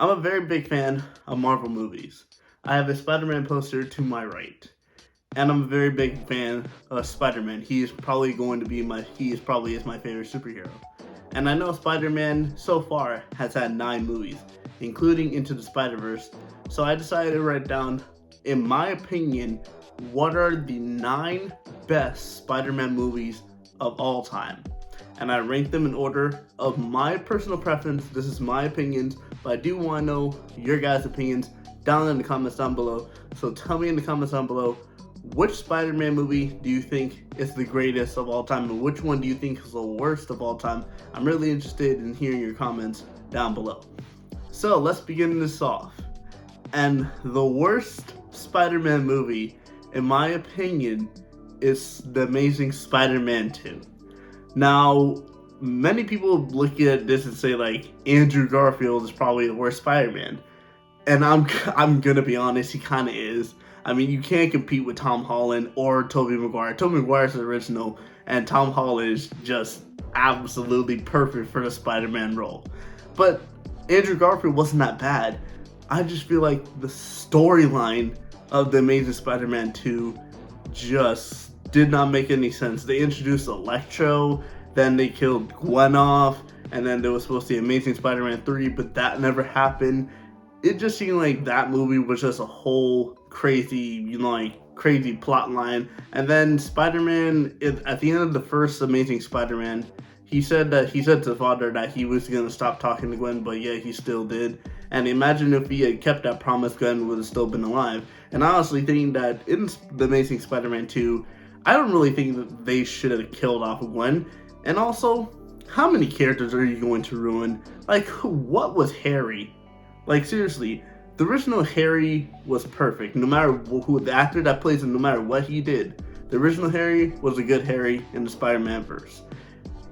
I'm a very big fan of Marvel movies. I have a Spider-Man poster to my right, and I'm a very big fan of Spider-Man. He is probably is my favorite superhero. And I know Spider-Man so far has had 9 movies, including Into the Spider-Verse. So I decided to write down, in my opinion, what are the 9 best Spider-Man movies of all time. And I rank them in order of my personal preference. This is my opinions, but I do want to know your guys' opinions down in the comments down below. So tell me in the comments down below, which Spider-Man movie do you think is the greatest of all time, and which one do you think is the worst of all time? I'm really interested in hearing your comments down below. So let's begin this off. And the worst Spider-Man movie, in my opinion, is The Amazing Spider-Man 2. Now, many people look at this and say like Andrew Garfield is probably the worst Spider-Man, and I'm gonna be honest, he kind of is. I mean, you can't compete with Tom Holland or Tobey Maguire. Tobey Maguire's the original, and Tom Holland is just absolutely perfect for the Spider-Man role. But Andrew Garfield wasn't that bad. I just feel like the storyline of The Amazing Spider-Man 2 just did not make any sense. They introduced Electro, then they killed Gwen off, and then there was supposed to be Amazing Spider-Man 3, but that never happened. It just seemed like that movie was just a whole crazy plot line. And then Spider-Man, at the end of the first Amazing Spider-Man, he said to his father that he was gonna stop talking to Gwen, but yeah, he still did. And imagine if he had kept that promise, Gwen would have still been alive. And I honestly think that in The Amazing Spider-Man 2, I don't really think that they should have killed off Gwen. And also, how many characters are you going to ruin? Like, what was Harry? Like, seriously, the original Harry was perfect. No matter who the actor that plays him, no matter what he did, the original Harry was a good Harry in the Spider-Man verse.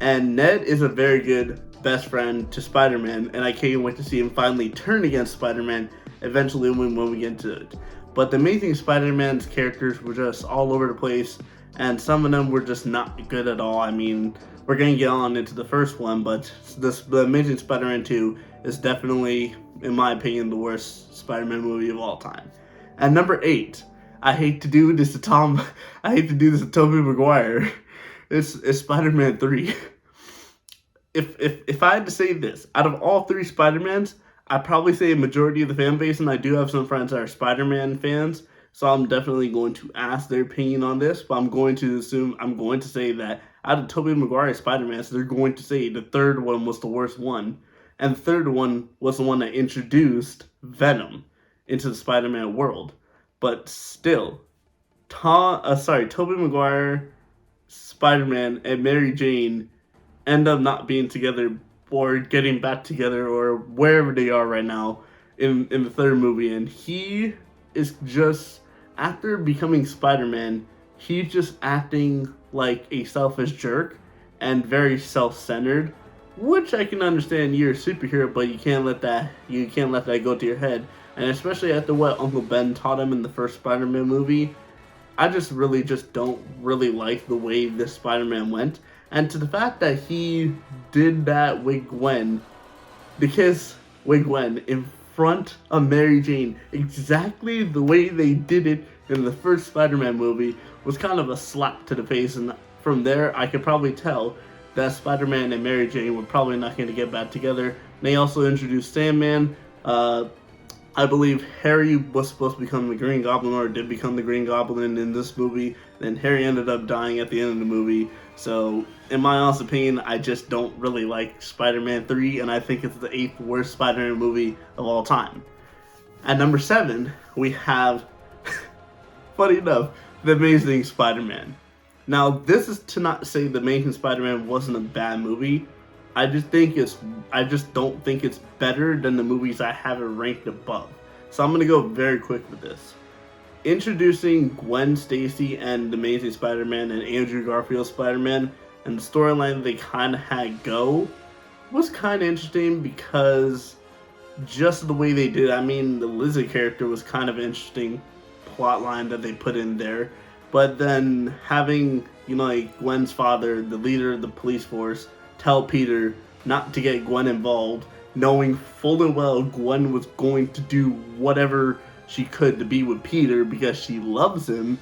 And Ned is a very good best friend to Spider-Man, and I can't wait to see him finally turn against Spider-Man eventually when we get into it. But the Amazing Spider-Man's characters were just all over the place, and some of them were just not good at all. I mean, we're going to get on into the first one, but the Amazing Spider-Man 2 is definitely, in my opinion, the worst Spider-Man movie of all time. At number 8, I hate to do this to Tobey Maguire. It's Spider-Man 3. If I had to say this, out of all 3 Spider-Mans, I'd probably say a majority of the fan base, and I do have some friends that are Spider-Man fans, so I'm definitely going to ask their opinion on this, but I'm going to say that out of Tobey Maguire's Spider-Mans, they're going to say the third one was the worst one, and the third one was the one that introduced Venom into the Spider-Man world. But still, Tobey Maguire, Spider-Man, and Mary Jane end up not being together or getting back together or wherever they are right now in the third movie. And he is just, after becoming Spider-Man, he's just acting like a selfish jerk and very self-centered, which I can understand. You're a superhero, but you can't let that go to your head. And especially after what Uncle Ben taught him in the first Spider-Man movie, I just don't really like the way this Spider-Man went. And to the fact that he did that with Gwen, in front of Mary Jane, exactly the way they did it in the first Spider-Man movie, was kind of a slap to the face. And from there, I could probably tell that Spider-Man and Mary Jane were probably not going to get back together. They also introduced Sandman. I believe Harry was supposed to become the Green Goblin, or did become the Green Goblin in this movie. Then Harry ended up dying at the end of the movie. So, in my honest opinion, I just don't really like Spider-Man 3, and I think it's the 8th worst Spider-Man movie of all time. At number 7, we have, funny enough, The Amazing Spider-Man. Now, this is to not say The Amazing Spider-Man wasn't a bad movie. I just don't think it's better than the movies I have it ranked above. So I'm gonna go very quick with this. Introducing Gwen Stacy and the Amazing Spider-Man and Andrew Garfield's Spider-Man, and the storyline they kind of had go was kind of interesting, because just the way they did. I mean, the Lizard character was kind of an interesting plot line that they put in there. But then having, like Gwen's father, the leader of the police force, tell Peter not to get Gwen involved, knowing full and well Gwen was going to do whatever she could to be with Peter because she loves him,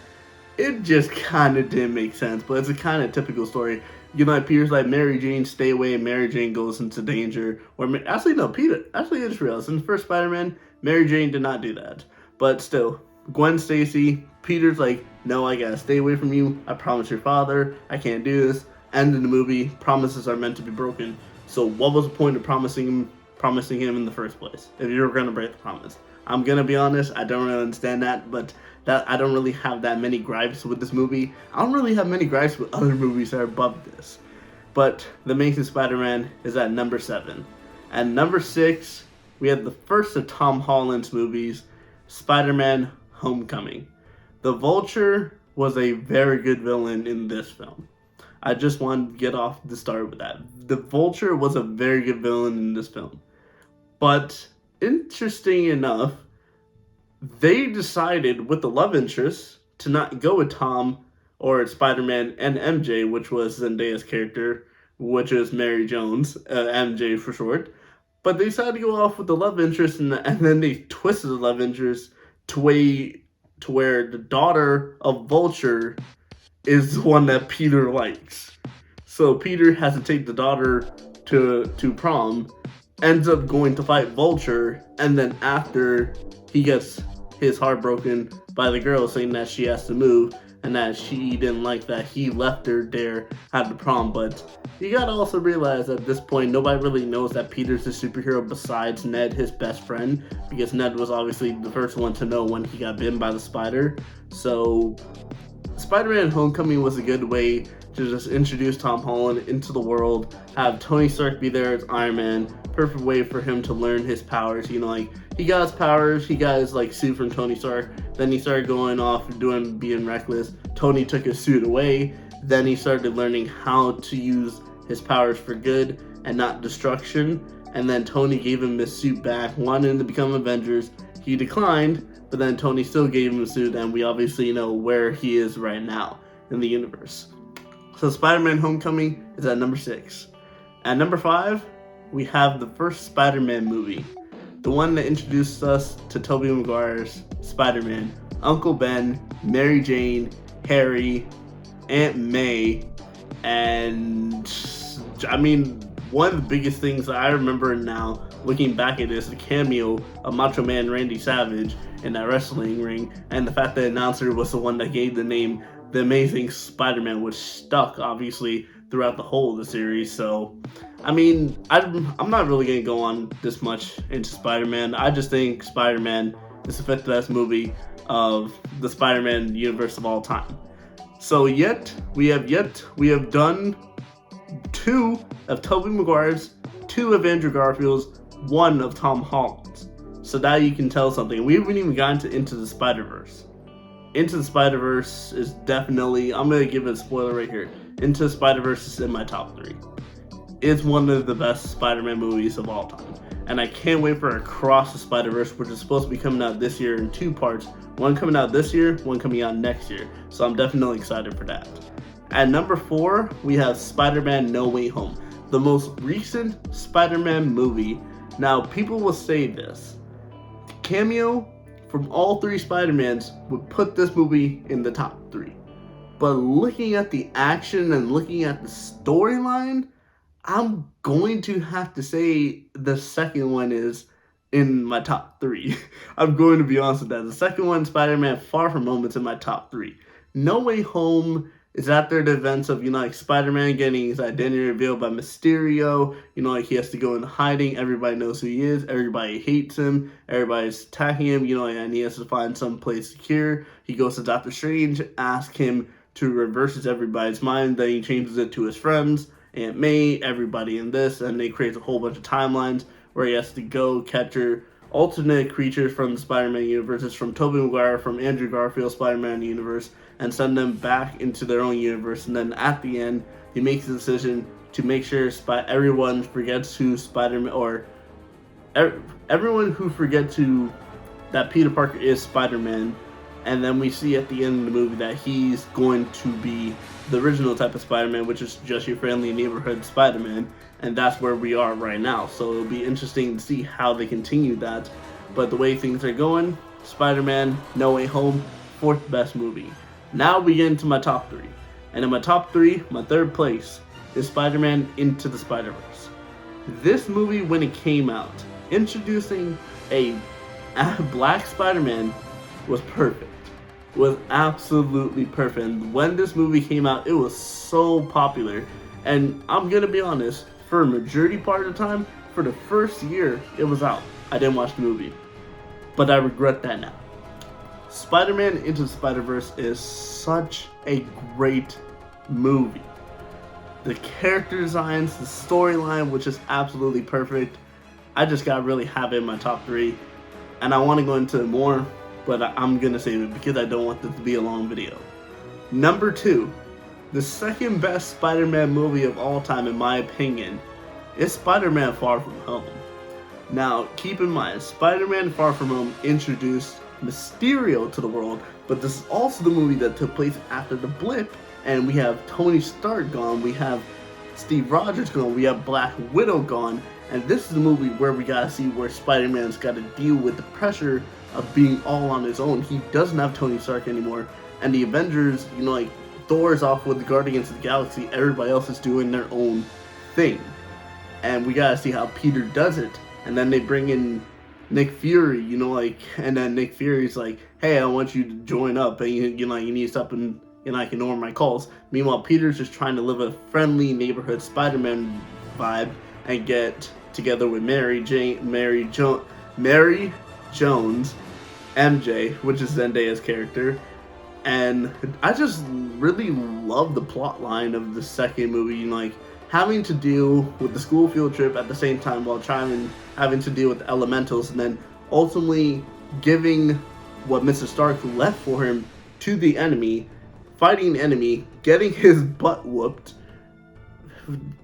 it just kind of didn't make sense. But it's a kind of typical story. Like Peter's like, Mary Jane, stay away, and Mary Jane goes into danger. Or actually, no, Peter. Actually, it's real. In the first Spider-Man, Mary Jane did not do that. But still, Gwen Stacy, Peter's like, no, I gotta stay away from you. I promise your father, I can't do this. End of the movie. Promises are meant to be broken. So what was the point of promising him in the first place if you were gonna break the promise? I'm gonna be honest, I don't really understand that, but I don't really have that many gripes with this movie. I don't really have many gripes with other movies that are above this. But The Amazing Spider-Man is at number 7. At number 6, we have the first of Tom Holland's movies, Spider-Man Homecoming. The Vulture was a very good villain in this film. I just wanted to get off the start with that. The Vulture was a very good villain in this film. But interesting enough, they decided with the love interest to not go with Tom or Spider-Man and MJ, which was Zendaya's character, which is Mary Jones, MJ for short. But they decided to go off with the love interest, and then they twisted the love interest to where the daughter of Vulture is the one that Peter likes. So Peter has to take the daughter to prom, ends up going to fight Vulture, and then after he gets his heart broken by the girl saying that she has to move and that she didn't like that he left her there at the prom. But you gotta also realize at this point nobody really knows that Peter's a superhero besides Ned, his best friend, because Ned was obviously the first one to know when he got bitten by the spider. So Spider-Man Homecoming was a good way to just introduce Tom Holland into the world, have Tony Stark be there as Iron Man, perfect way for him to learn his powers. Like, he got his powers, he got his, suit from Tony Stark, then he started going off and being reckless. Tony took his suit away, then he started learning how to use his powers for good and not destruction, and then Tony gave him his suit back, wanted him to become Avengers. He declined, but then Tony still gave him a suit, and we obviously know where he is right now in the universe. So Spider-Man Homecoming is at number 6. At number 5, we have the first Spider-Man movie. The one that introduced us to Tobey Maguire's Spider-Man, Uncle Ben, Mary Jane, Harry, Aunt May, and I mean, one of the biggest things that I remember now, looking back at this, the cameo of Macho Man Randy Savage in that wrestling ring, and the fact that the announcer was the one that gave the name The Amazing Spider-Man, which stuck, obviously, throughout the whole of the series. So, I mean, I'm not really going to go on this much into Spider-Man. I just think Spider-Man is the 5th best movie of the Spider-Man universe of all time. So we have done 2 of Tobey Maguire's, 2 of Andrew Garfield's, 1 of Tom Holland's. So now you can tell something. We haven't even gotten Into the Spider-Verse. Into the Spider-Verse is definitely, I'm going to give it a spoiler right here. Into the Spider-Verse is in my top 3. It's one of the best Spider-Man movies of all time. And I can't wait for Across the Spider-Verse, which is supposed to be coming out this year in 2 parts. One coming out this year, one coming out next year. So I'm definitely excited for that. At number 4, we have Spider-Man No Way Home, the most recent Spider-Man movie. Now, people will say this. Cameo from all 3 Spider-Mans would put this movie in the top 3. But looking at the action and looking at the storyline, I'm going to have to say the second one is in my top 3. I'm going to be honest with that. The second one, Spider-Man Far From Home, is in my top 3. No Way Home is after the events of, Spider-Man getting his identity revealed by Mysterio. He has to go into hiding. Everybody knows who he is. Everybody hates him. Everybody's attacking him, and he has to find some place secure. He goes to Doctor Strange, asks him to reverse everybody's mind. Then he changes it to his friends, Aunt May, everybody in this, and they create a whole bunch of timelines where he has to go capture alternate creatures from the Spider-Man universes, from Tobey Maguire, from Andrew Garfield's Spider-Man universe, and send them back into their own universe. And then at the end, he makes a decision to make sure everyone forgets who Spider-Man, or everyone who forgets who that Peter Parker is Spider-Man, And then we see at the end of the movie that he's going to be the original type of Spider-Man, which is just your friendly neighborhood Spider-Man. And that's where we are right now. So it'll be interesting to see how they continue that. But the way things are going, Spider-Man No Way Home, 4th best movie. Now we get into my top 3. And in my top 3, my 3rd place is Spider-Man Into the Spider-Verse. This movie, when it came out, introducing a black Spider-Man was perfect. Was absolutely perfect. And when this movie came out, it was so popular. And I'm gonna be honest, for a majority part of the time, for the first year it was out, I didn't watch the movie. But I regret that now. Spider-Man Into the Spider-Verse is such a great movie. The character designs, the storyline, which is absolutely perfect. I just gotta really have it in my top 3. And I want to go into more, but I'm gonna save it because I don't want this to be a long video. Number 2, the 2nd best Spider-Man movie of all time in my opinion, is Spider-Man Far From Home. Now, keep in mind, Spider-Man Far From Home introduced Mysterio to the world, but this is also the movie that took place after the blip, and we have Tony Stark gone, we have Steve Rogers gone, we have Black Widow gone, and this is the movie where we gotta see where Spider-Man's gotta deal with the pressure of being all on his own. He doesn't have Tony Stark anymore, and the Avengers, like Thor's off with the Guardians of the Galaxy, everybody else is doing their own thing. And we gotta see how Peter does it. And then they bring in Nick Fury, and then Nick Fury's like, hey, I want you to join up, and you need to stop and ignore my calls. Meanwhile, Peter's just trying to live a friendly neighborhood Spider-Man vibe and get together with Mary Jones, MJ, which is Zendaya's character. And I just really love the plot line of the 2nd movie, having to deal with the school field trip at the same time while having to deal with the elementals, and then ultimately giving what Mr. Stark left for him to the enemy, fighting the enemy, getting his butt whooped,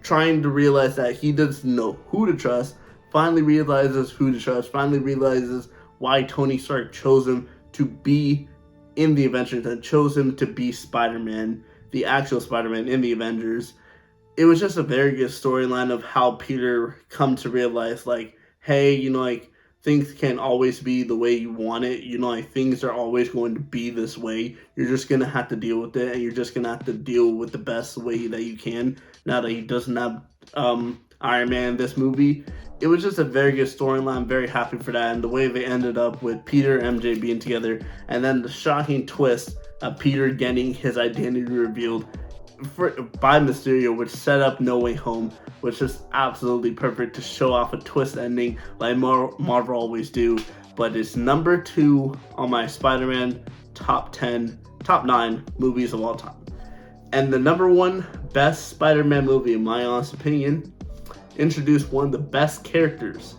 trying to realize that he doesn't know who to trust, finally realizes who to trust, finally realizes why Tony Stark chose him to be in the Avengers and chose him to be Spider-Man, the actual Spider-Man in the Avengers. It was just a very good storyline of how Peter come to realize, hey, things can't always be the way you want it. Things are always going to be this way. You're just going to have to deal with it, and you're just going to have to deal with the best way that you can. Now that he doesn't have Iron Man in this movie, it was just a very good storyline. I'm very happy for that. And the way they ended up with Peter and MJ being together, and then the shocking twist of Peter getting his identity revealed by Mysterio, which set up No Way Home, which is absolutely perfect to show off a twist ending like Marvel always do. But it's number 2 on my Spider-Man top 9 movies of all time. And the number 1 best Spider-Man movie, in my honest opinion, introduced one of the best characters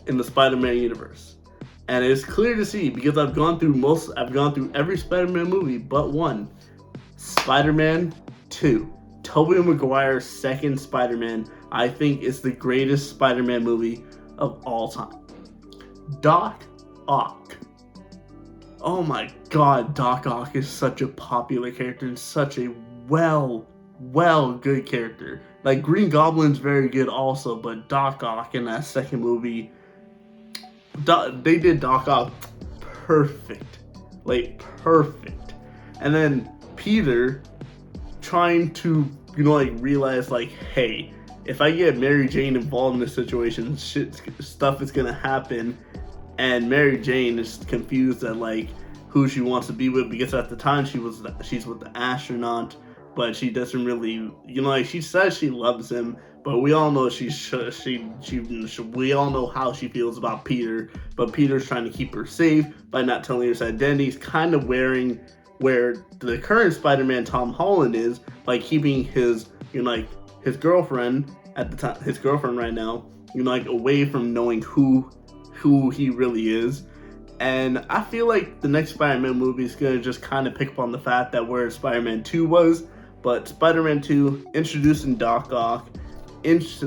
in the Spider-Man universe. And it's clear to see because I've gone through every Spider-Man movie but one. Spider-Man 2. Tobey Maguire's 2nd Spider-Man, I think, is the greatest Spider-Man movie of all time. Doc Ock. Oh my god, Doc Ock is such a popular character and such a good character. Green Goblin's very good also, but Doc Ock in that 2nd movie, they did Doc Ock perfect. Perfect. And then Peter trying to, realize, hey, if I get Mary Jane involved in this situation, stuff is gonna happen. And Mary Jane is confused at, who she wants to be with, because at the time she's with the astronaut, but she doesn't really, she says she loves him, but we all know we all know how she feels about Peter. But Peter's trying to keep her safe by not telling her his identity. He's kind of wearing where the current Spider-Man Tom Holland is, by keeping his his girlfriend at the time, his girlfriend right now, away from knowing who he really is. And I feel like the next Spider-Man movie is gonna just kind of pick up on the fact that where Spider-Man 2 was, but Spider-Man 2 introducing Doc Ock,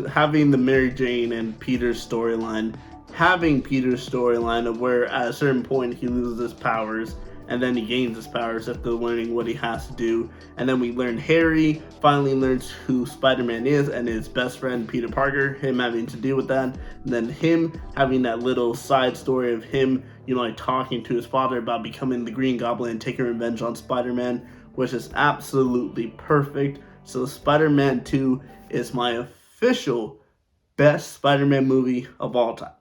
having the Mary Jane and Peter's storyline, having Peter's storyline of where at a certain point he loses his powers, and then he gains his powers after learning what he has to do. And then we learn Harry finally learns who Spider-Man is and his best friend Peter Parker, him having to deal with that. And then him having that little side story of him, like talking to his father about becoming the Green Goblin and taking revenge on Spider-Man, which is absolutely perfect. So Spider-Man 2 is my official best Spider-Man movie of all time.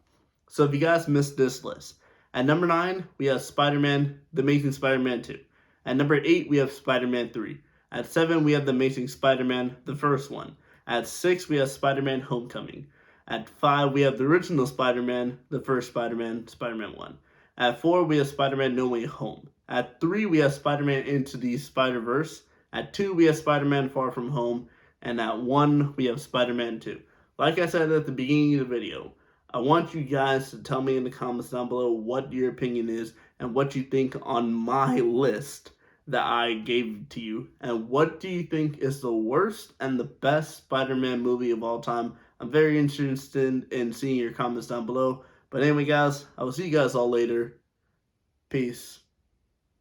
So if you guys missed this list, at number 9, we have Spider-Man, The Amazing Spider-Man 2. At number 8, we have Spider-Man 3. At 7, we have The Amazing Spider-Man, the first one. At 6, we have Spider-Man Homecoming. At 5, we have the original Spider-Man, the first Spider-Man, Spider-Man 1. At 4, we have Spider-Man No Way Home. At 3, we have Spider-Man Into the Spider-Verse. At 2, we have Spider-Man Far From Home. And at 1, we have Spider-Man 2. Like I said at the beginning of the video, I want you guys to tell me in the comments down below what your opinion is and what you think on my list that I gave to you. And what do you think is the worst and the best Spider-Man movie of all time? I'm very interested in seeing your comments down below. But anyway, guys, I will see you guys all later. Peace.